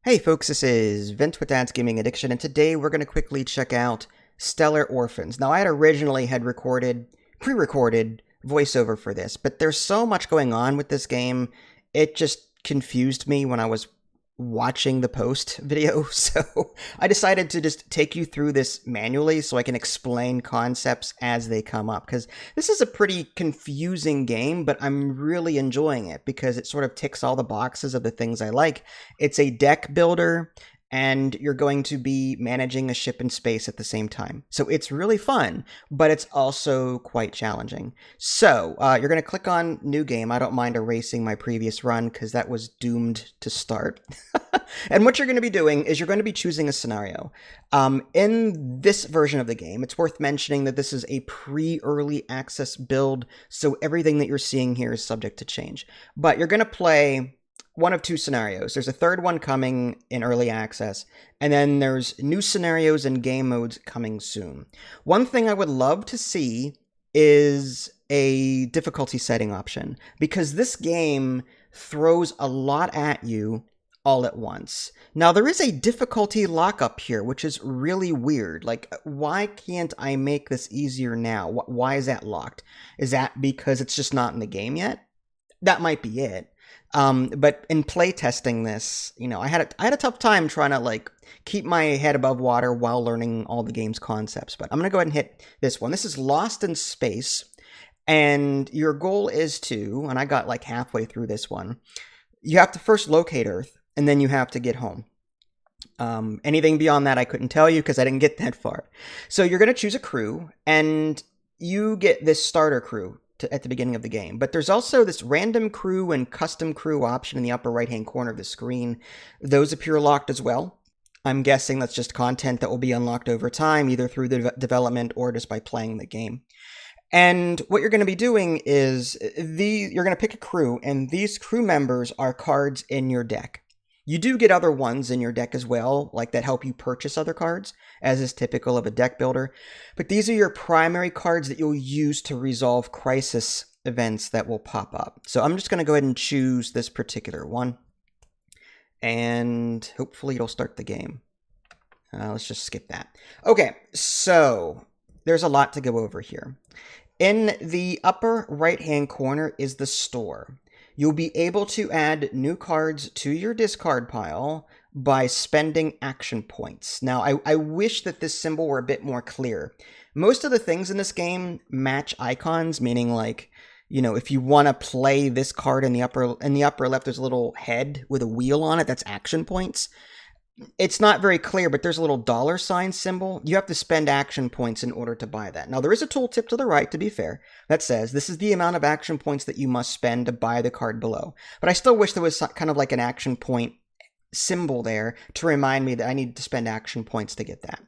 Hey folks, this is Vince with Dad's Gaming Addiction, and today we're going to quickly check out Stellar Orphans. Now, I had originally pre-recorded voiceover for this, but there's so much going on with this game, it just confused me when I was watching the post video, so I decided to just take you through this manually so I can explain concepts as they come up, because this is a pretty confusing game, but I'm really enjoying it because it sort of ticks all the boxes of the things I like. It's a deck builder, and you're going to be managing a ship in space at the same time. So it's really fun, but it's also quite challenging. So you're going to click on New Game. I don't mind erasing my previous run because that was doomed to start. And what you're going to be doing is you're going to be choosing a scenario. In this version of the game, it's worth mentioning that this is a pre-early access build, so everything that you're seeing here is subject to change. But you're going to play one of two scenarios. There's a third one coming in early access, and then there's new scenarios and game modes coming soon. One thing I would love to see is a difficulty setting option, because this game throws a lot at you all at once. Now, there is a difficulty lockup here, which is really weird. Like, why can't I make this easier now? Why is that locked? Is that because it's just not in the game yet? That might be it. But in playtesting this, I had a tough time trying to keep my head above water while learning all the game's concepts. But I'm gonna go ahead and hit this one. This is Lost in Space, and your goal is to, and I got like halfway through this one, you have to first locate Earth, and then you have to get home. Anything beyond that I couldn't tell you because I didn't get that far. So you're gonna choose a crew, and you get this starter crew at the beginning of the game. But there's also this random crew and custom crew option in the upper right-hand corner of the screen. Those appear locked as well. I'm guessing that's just content that will be unlocked over time, either through the development or just by playing the game. And what you're going to be doing is you're going to pick a crew, and these crew members are cards in your deck. You do get other ones in your deck as well, like that help you purchase other cards, as is typical of a deck builder. But these are your primary cards that you'll use to resolve crisis events that will pop up. So I'm just going to go ahead and choose this particular one. And hopefully it'll start the game. Let's just skip that. Okay, so there's a lot to go over here. In the upper right-hand corner is the store. You'll be able to add new cards to your discard pile by spending action points. Now, I wish that this symbol were a bit more clear. Most of the things in this game match icons, meaning if you want to play this card in the upper left, there's a little head with a wheel on it. That's action points. It's not very clear, but there's a little $ symbol. You have to spend action points in order to buy that. Now, there is a tooltip to the right, to be fair, that says this is the amount of action points that you must spend to buy the card below. But I still wish there was kind of like an action point symbol there to remind me that I need to spend action points to get that.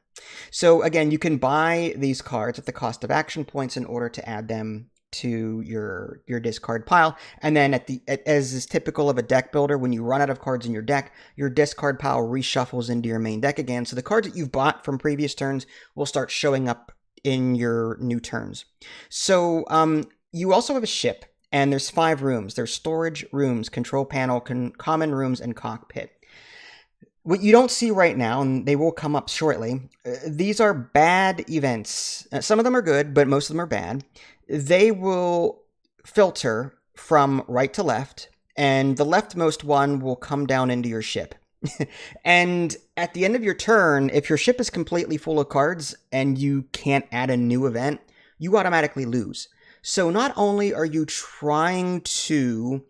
So again, you can buy these cards at the cost of action points in order to add them to your discard pile. And then as is typical of a deck builder, when you run out of cards in your deck, your discard pile reshuffles into your main deck again. So the cards that you've bought from previous turns will start showing up in your new turns. So you also have a ship, and there's 5 rooms. There's storage rooms, control panel, common rooms, and cockpit. What you don't see right now, and they will come up shortly, these are bad events. Some of them are good, but most of them are bad. They will filter from right to left, and the leftmost one will come down into your ship. And at the end of your turn, if your ship is completely full of cards and you can't add a new event, you automatically lose. So not only are you trying to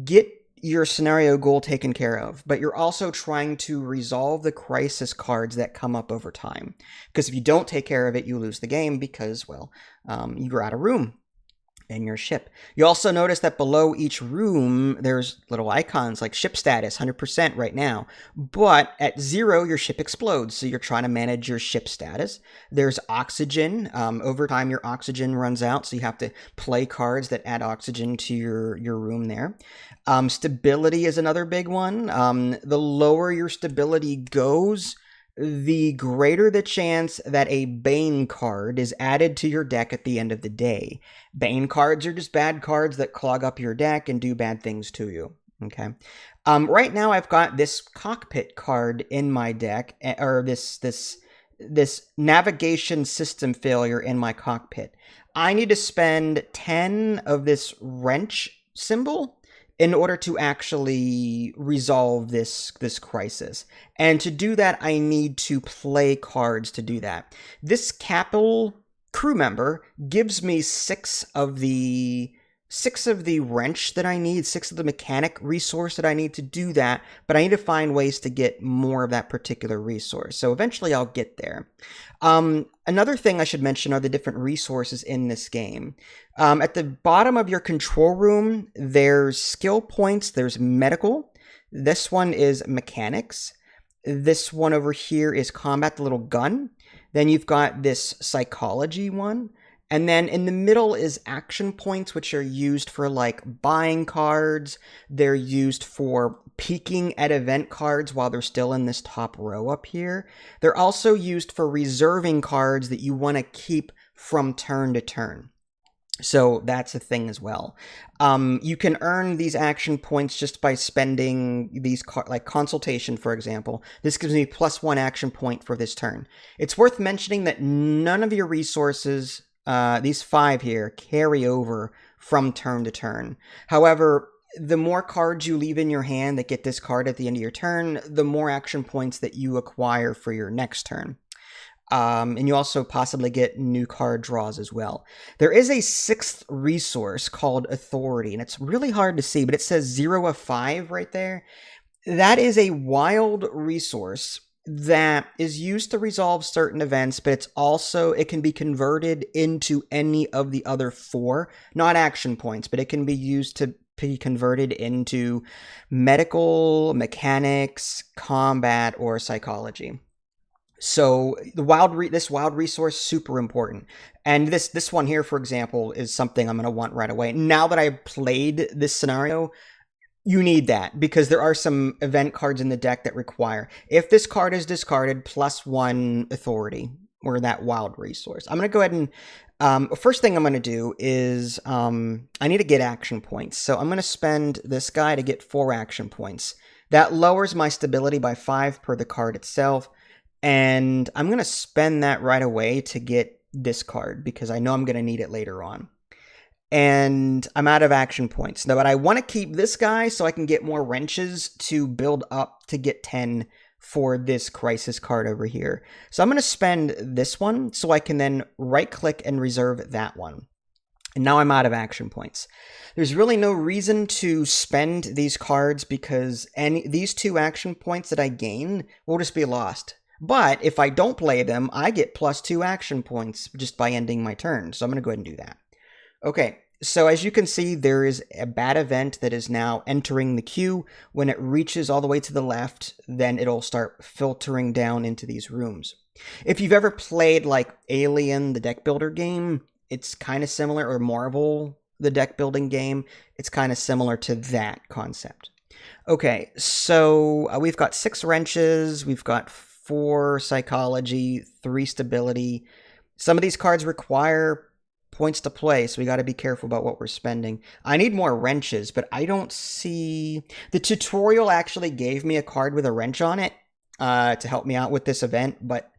get your scenario goal taken care of, but you're also trying to resolve the crisis cards that come up over time. Because if you don't take care of it, you lose the game because, you're out of room in your ship. You also notice that below each room, there's little icons like ship status, 100% right now. But at 0, your ship explodes, so you're trying to manage your ship status. There's oxygen. Over time, your oxygen runs out, so you have to play cards that add oxygen to your room there. Stability is another big one. The lower your stability goes, the greater the chance that a Bane card is added to your deck at the end of the day. Bane cards are just bad cards that clog up your deck and do bad things to you. Okay. Right now I've got this cockpit card in my deck, or this navigation system failure in my cockpit. I need to spend 10 of this wrench symbol in order to actually resolve this crisis. And to do that, I need to play cards to do that. This capital crew member gives me six of the wrench that I need, 6 of the mechanic resource that I need to do that, but I need to find ways to get more of that particular resource. So eventually I'll get there. Another thing I should mention are the different resources in this game. At the bottom of your control room, there's skill points, there's medical. This one is mechanics. This one over here is combat, the little gun. Then you've got this psychology one. And then in the middle is action points, which are used for like buying cards. They're used for peeking at event cards while they're still in this top row up here. They're also used for reserving cards that you want to keep from turn to turn. So that's a thing as well. You can earn these action points just by spending these, like consultation, for example. This gives me +1 action point for this turn. It's worth mentioning that none of your resources, these 5 here, carry over from turn to turn. However, the more cards you leave in your hand that get this card at the end of your turn, the more action points that you acquire for your next turn. And you also possibly get new card draws as well. There is a 6th resource called Authority, and it's really hard to see, but it says 0 of 5 right there. That is a wild resource that is used to resolve certain events, but it can be converted into any of the other 4, not action points, but it can be used to be converted into medical, mechanics, combat, or psychology. So this wild resource, super important. And this one here, for example, is something I'm going to want right away. Now that I've played this scenario, you need that because there are some event cards in the deck that require, if this card is discarded, +1 authority, or that wild resource. I'm going to go ahead and, first thing I'm going to do is, I need to get action points. So I'm going to spend this guy to get 4 action points. That lowers my stability by 5 per the card itself. And I'm going to spend that right away to get this card because I know I'm going to need it later on. And I'm out of action points. Now, but I want to keep this guy so I can get more wrenches to build up to get 10 for this crisis card over here. So I'm going to spend this one so I can then right-click and reserve that one. And now I'm out of action points. There's really no reason to spend these cards because these 2 action points that I gain will just be lost. But if I don't play them, I get +2 action points just by ending my turn. So I'm going to go ahead and do that. Okay, so as you can see, there is a bad event that is now entering the queue. When it reaches all the way to the left, then it'll start filtering down into these rooms. If you've ever played like Alien, the deck builder game, it's kind of similar, or Marvel, the deck building game, it's kind of similar to that concept. Okay, so we've got 6 wrenches, we've got 4 psychology, 3 stability. Some of these cards require points to play, so we got to be careful about what we're spending. I need more wrenches, but I don't see... The tutorial actually gave me a card with a wrench on it to help me out with this event, but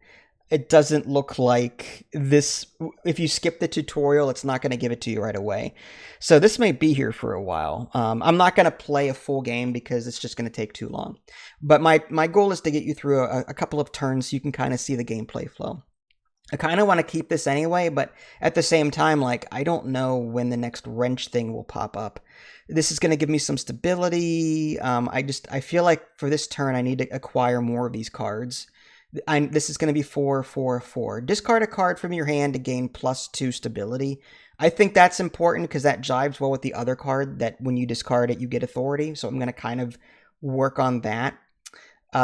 it doesn't look like this... If you skip the tutorial, it's not going to give it to you right away. So this may be here for a while. I'm not going to play a full game because it's just going to take too long. But my goal is to get you through a couple of turns so you can kind of see the gameplay flow. I kind of want to keep this anyway, but at the same time, like, I don't know when the next wrench thing will pop up. This is going to give me some stability. I feel like for this turn, I need to acquire more of these cards. This is going to be 4, 4, 4. Discard a card from your hand to gain +2 stability. I think that's important because that jives well with the other card that when you discard it, you get authority. So I'm going to kind of work on that.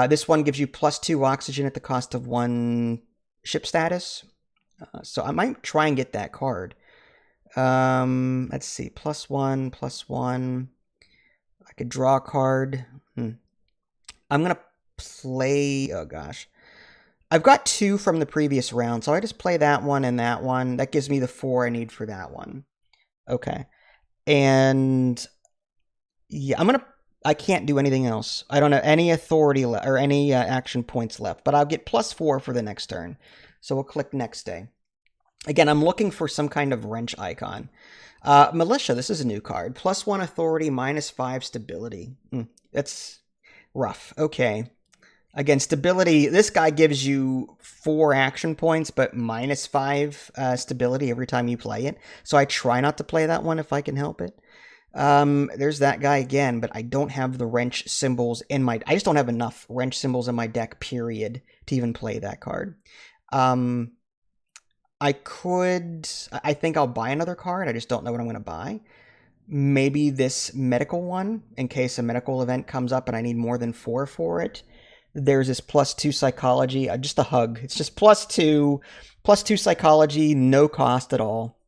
This one gives you +2 oxygen at the cost of 1 ship status. So I might try and get that card. Let's see. +1, +1. I could draw a card. I'm going to play... Oh, gosh. I've got 2 from the previous round, so I just play that one and that one. That gives me the 4 I need for that one. Okay. And... yeah, I'm I can't do anything else. I don't have any authority or any action points left, but I'll get +4 for the next turn. So we'll click next day. Again, I'm looking for some kind of wrench icon. Militia, this is a new card. +1 authority, -5 stability. That's rough. Okay. Again, stability, this guy gives you 4 action points, but -5 stability every time you play it. So I try not to play that one if I can help it. There's that guy again, but I don't have the wrench symbols in my... I just don't have enough wrench symbols in my deck, period, to even play that card. I think I'll buy another card. I just don't know what I'm going to buy. Maybe this medical one, in case a medical event comes up and I need more than 4 for it. There's this +2 psychology, just a hug. It's just +2 psychology, no cost at all.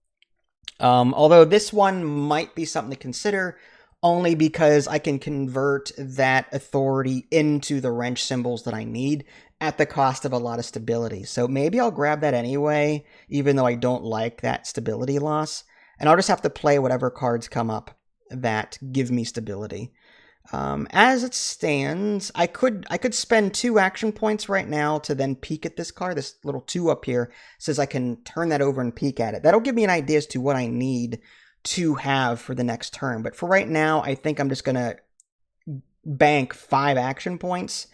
Although this one might be something to consider, only because I can convert that authority into the wrench symbols that I need at the cost of a lot of stability. So maybe I'll grab that anyway, even though I don't like that stability loss. And I'll just have to play whatever cards come up that give me stability. As it stands, I could spend 2 action points right now to then peek at this card. This little 2 up here says I can turn that over and peek at it. That'll give me an idea as to what I need to have for the next turn. But for right now, I think I'm just going to bank 5 action points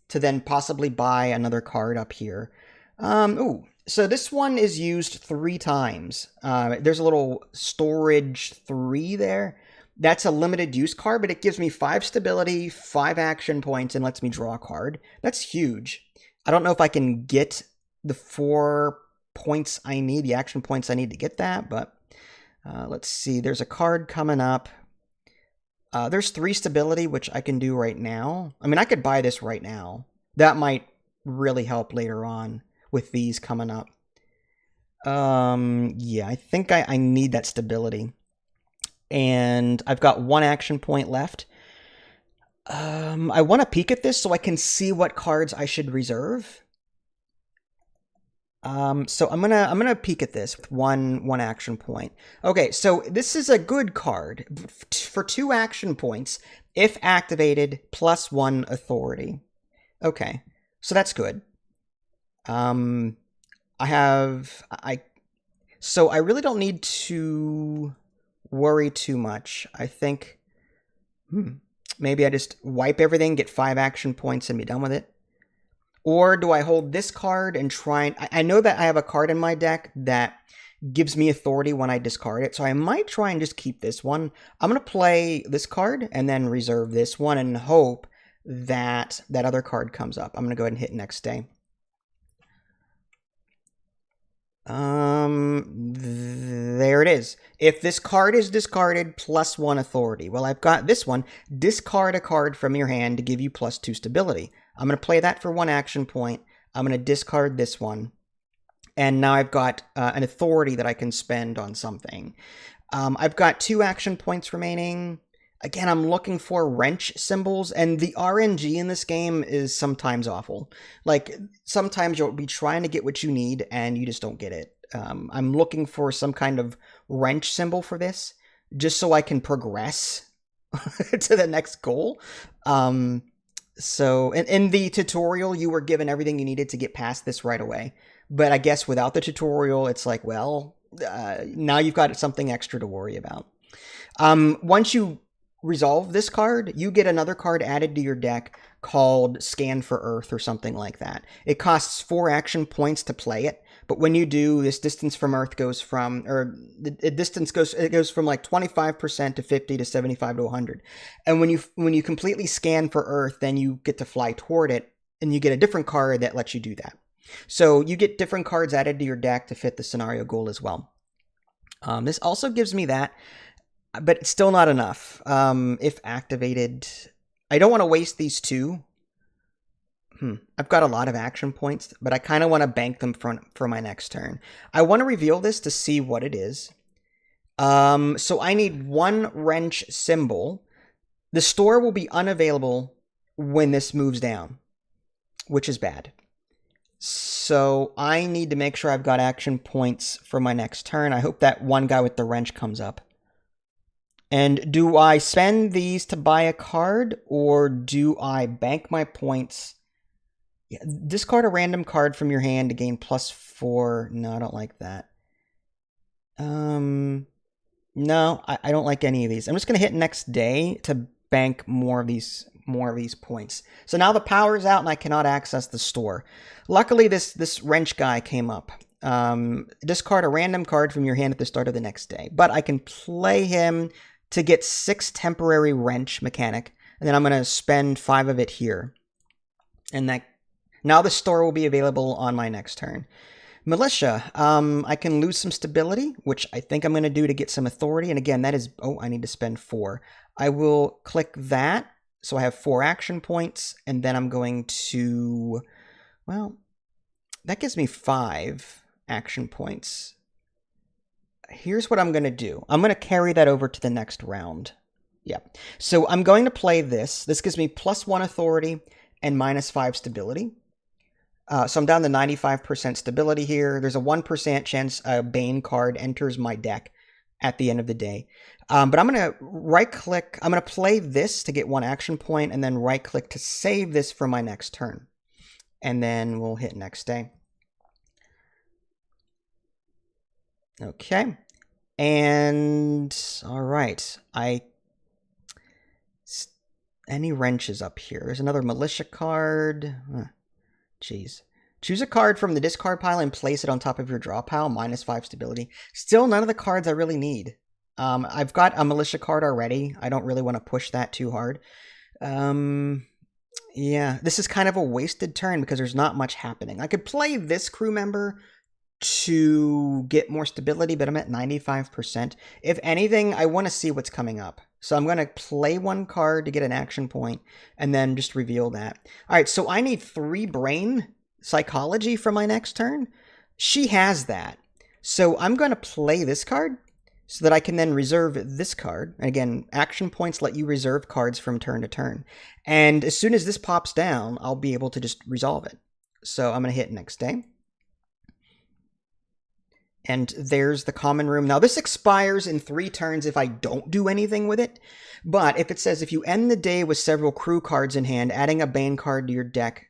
to then possibly buy another card up here. So this one is used 3 times. There's a little storage 3 there. That's a limited use card, but it gives me 5 stability, 5 action points, and lets me draw a card. That's huge. I don't know if I can get the 4 points I need, the action points I need to get that, but let's see. There's a card coming up. There's 3 stability, which I can do right now. I mean, I could buy this right now. That might really help later on with these coming up. Yeah, I think I need that stability. And I've got 1 action point left. I want to peek at this so I can see what cards I should reserve. So I'm gonna peek at this with one action point. Okay, so this is a good card for 2 action points if activated, +1 authority. Okay, so that's good. So I really don't need to worry too much. I think maybe I just wipe everything, get 5 action points, and be done with it. Or do I hold this card and try and... I know that I have a card in my deck that gives me authority when I discard it, so I might try and just keep this one. I'm going to play this card and then reserve this one and hope that that other card comes up. I'm going to go ahead and hit next day. There it is. If this card is discarded, +1 authority. Well, I've got this one. Discard a card from your hand to give you +2 stability. I'm going to play that for 1 action point. I'm going to discard this one. And now I've got an authority that I can spend on something. I've got 2 action points remaining. Again, I'm looking for wrench symbols, and the RNG in this game is sometimes awful. Like, sometimes you'll be trying to get what you need, and you just don't get it. I'm looking for some kind of wrench symbol for this, just so I can progress to the next goal. So, in the tutorial, you were given everything you needed to get past this right away. But I guess without the tutorial, it's like, well, now you've got something extra to worry about. Once you resolve this card, you get another card added to your deck called Scan for Earth or something like that. It costs 4 action points to play it, but when you do, this distance from Earth goes from, or the distance goes from like 25% to 50 to 75 to 100. And when you completely scan for Earth, then you get to fly toward it, and you get a different card that lets you do that. So you get different cards added to your deck to fit the scenario goal as well. This also gives me that, but it's still not enough. If activated, I don't want to waste these 2. I've got a lot of action points, but I kind of want to bank them for my next turn. I want to reveal this to see what it is. So I need 1 wrench symbol. The store will be unavailable when this moves down, which is bad. So I need to make sure I've got action points for my next turn. I hope that 1 guy with the wrench comes up. And do I spend these to buy a card, or do I bank my points? Yeah, discard a random card from your hand to gain +4. No, I don't like that. No, I don't like any of these. I'm just gonna hit next day to bank more of these points. So now the power is out and I cannot access the store. Luckily, this wrench guy came up. Discard a random card from your hand at the start of the next day, but I can play him to get 6 temporary wrench mechanic, and then I'm gonna spend 5 of it here, and that now the store will be available on my next turn. Militia, I can lose some stability, which I think I'm going to do to get some authority. And again, that is, I need to spend 4. I will click that, so I have 4 action points, and then I'm going to, well, that gives me 5 action points. Here's what I'm going to do. I'm going to carry that over to the next round. Yeah. So I'm going to play this. This gives me +1 authority and -5 stability. So I'm down to 95% stability here. There's a 1% chance a Bane card enters my deck at the end of the day. But I'm going to right-click. I'm going to play this to get 1 action point, and then right-click to save this for my next turn. And then we'll hit next day. Okay. And, all right. Any wrenches up here? There's another militia card. Jeez. Choose a card from the discard pile and place it on top of your draw pile, -5 stability. Still none of the cards I really need. I've got a militia card already. I don't really want to push that too hard. Yeah, this is kind of a wasted turn because there's not much happening. I could play this crew member to get more stability, but I'm at 95%. If anything, I want to see what's coming up. So I'm going to play 1 card to get an action point, and then just reveal that. All right, so I need 3 brain psychology for my next turn. She has that. So I'm going to play this card so that I can then reserve this card. Again, action points let you reserve cards from turn to turn. And as soon as this pops down, I'll be able to just resolve it. So I'm going to hit next day. And there's the common room. Now, this expires in 3 turns if I don't do anything with it. But if it says, if you end the day with several crew cards in hand, adding a Bane card to your deck,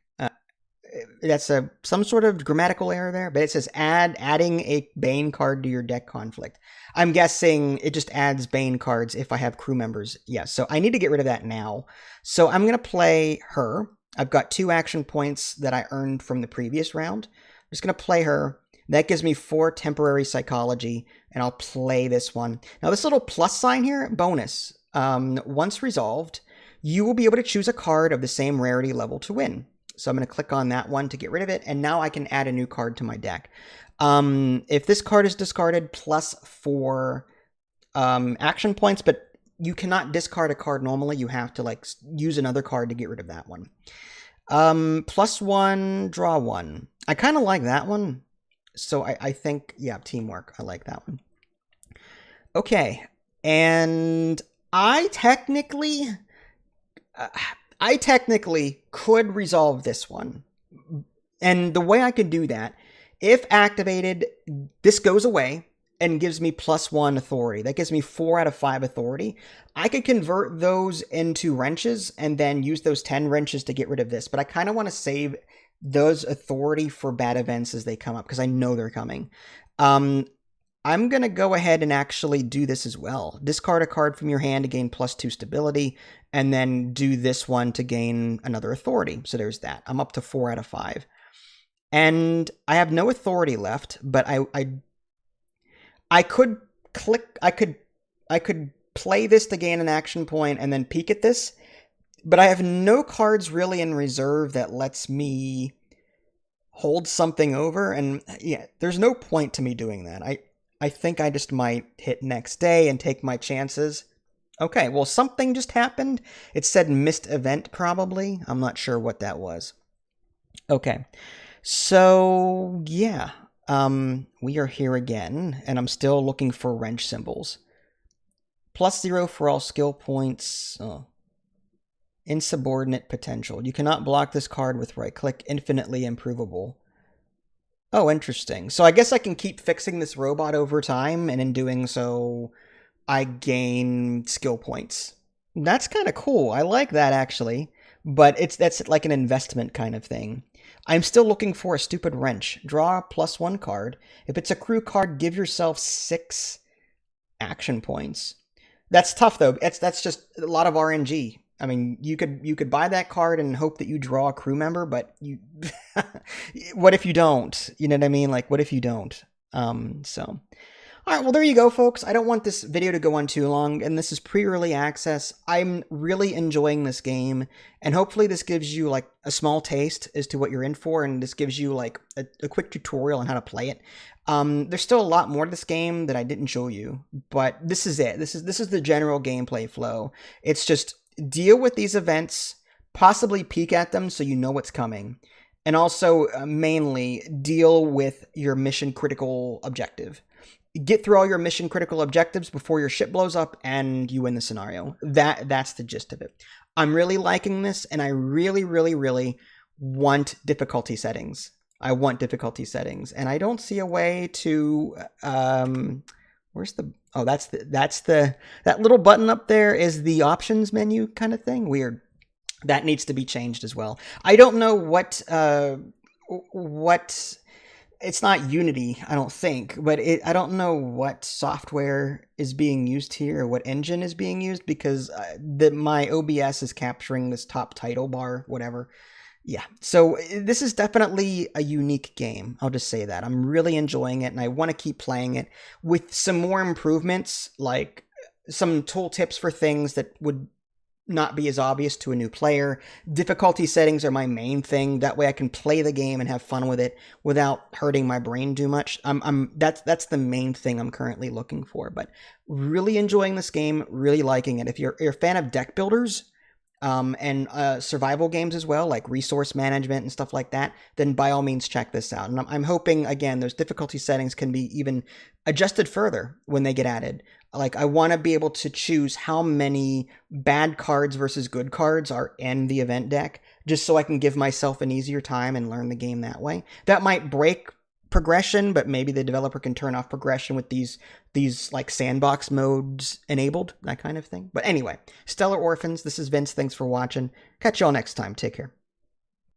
that's some sort of grammatical error there, but it says adding a Bane card to your deck conflict. I'm guessing it just adds Bane cards if I have crew members. Yeah, so I need to get rid of that now. So I'm going to play her. I've got 2 action points that I earned from the previous round. I'm just going to play her. That gives me 4 temporary psychology, and I'll play this one. Now, this little plus sign here, bonus. Once resolved, you will be able to choose a card of the same rarity level to win. So I'm going to click on that one to get rid of it, and now I can add a new card to my deck. If this card is discarded, +4 action points, but you cannot discard a card normally. You have to use another card to get rid of that one. +1, draw 1. I kind of like that one. So I think, yeah, teamwork. I like that one. Okay, and I technically could resolve this one. And the way I could do that, if activated, this goes away and gives me +1 authority. That gives me 4 out of 5 authority. I could convert those into wrenches and then use those 10 wrenches to get rid of this. But I kind of want to save those authority for bad events as they come up, because I know they're coming. I'm going to go ahead and actually do this as well. Discard a card from your hand to gain +2 stability, and then do this one to gain another authority. So there's that. I'm up to 4 out of 5. And I have no authority left, but I could play this to gain an action point and then peek at this. But I have no cards really in reserve that lets me hold something over. And yeah, there's no point to me doing that. I think I just might hit next day and take my chances. Okay, well, something just happened. It said missed event, probably. I'm not sure what that was. Okay, so yeah, we are here again, and I'm still looking for wrench symbols. +0 for all skill points. Oh. Insubordinate potential. You cannot block this card with right-click. Infinitely improvable. Oh, interesting. So I guess I can keep fixing this robot over time, and in doing so, I gain skill points. That's kind of cool. I like that actually, but that's like an investment kind of thing. I'm still looking for a stupid wrench. Draw a +1 card. If it's a crew card, give yourself 6 action points. That's tough though. That's just a lot of RNG. I mean, you could buy that card and hope that you draw a crew member, but you what if you don't? You know what I mean? Like what if you don't? So all right, well, there you go, folks. I don't want this video to go on too long, and this is pre-early access. I'm really enjoying this game, and hopefully this gives you, like, a small taste as to what you're in for, and this gives you, like, a quick tutorial on how to play it. There's still a lot more to this game that I didn't show you, but this is it. This is the general gameplay flow. It's just deal with these events, possibly peek at them so you know what's coming, and also, mainly, deal with your mission-critical objective. Get through all your mission critical objectives before your ship blows up and you win the scenario. That's the gist of it. I'm really liking this, and I really, really, really want difficulty settings. I want difficulty settings, and I don't see a way to where's the that's that little button up there is the options menu kind of thing. Weird. That needs to be changed as well. I don't know what it's not Unity, I don't think, but I don't know what software is being used here or what engine is being used because my OBS is capturing this top title bar, whatever. Yeah, so this is definitely a unique game. I'll just say that. I'm really enjoying it, and I want to keep playing it with some more improvements, like some tool tips for things that would not be as obvious to a new player. Difficulty settings are my main thing. That way I can play the game and have fun with it without hurting my brain too much. That's the main thing I'm currently looking for. But really enjoying this game, really liking it. If you're a fan of deck builders, and survival games as well, like resource management and stuff like that, then by all means check this out. And I'm hoping, again, those difficulty settings can be even adjusted further when they get added. Like, I want to be able to choose how many bad cards versus good cards are in the event deck, just so I can give myself an easier time and learn the game that way. That might break progression, but maybe the developer can turn off progression with these like sandbox modes enabled, that kind of thing. But anyway, Stellar Orphans, this is Vince. Thanks for watching. Catch y'all next time. Take care.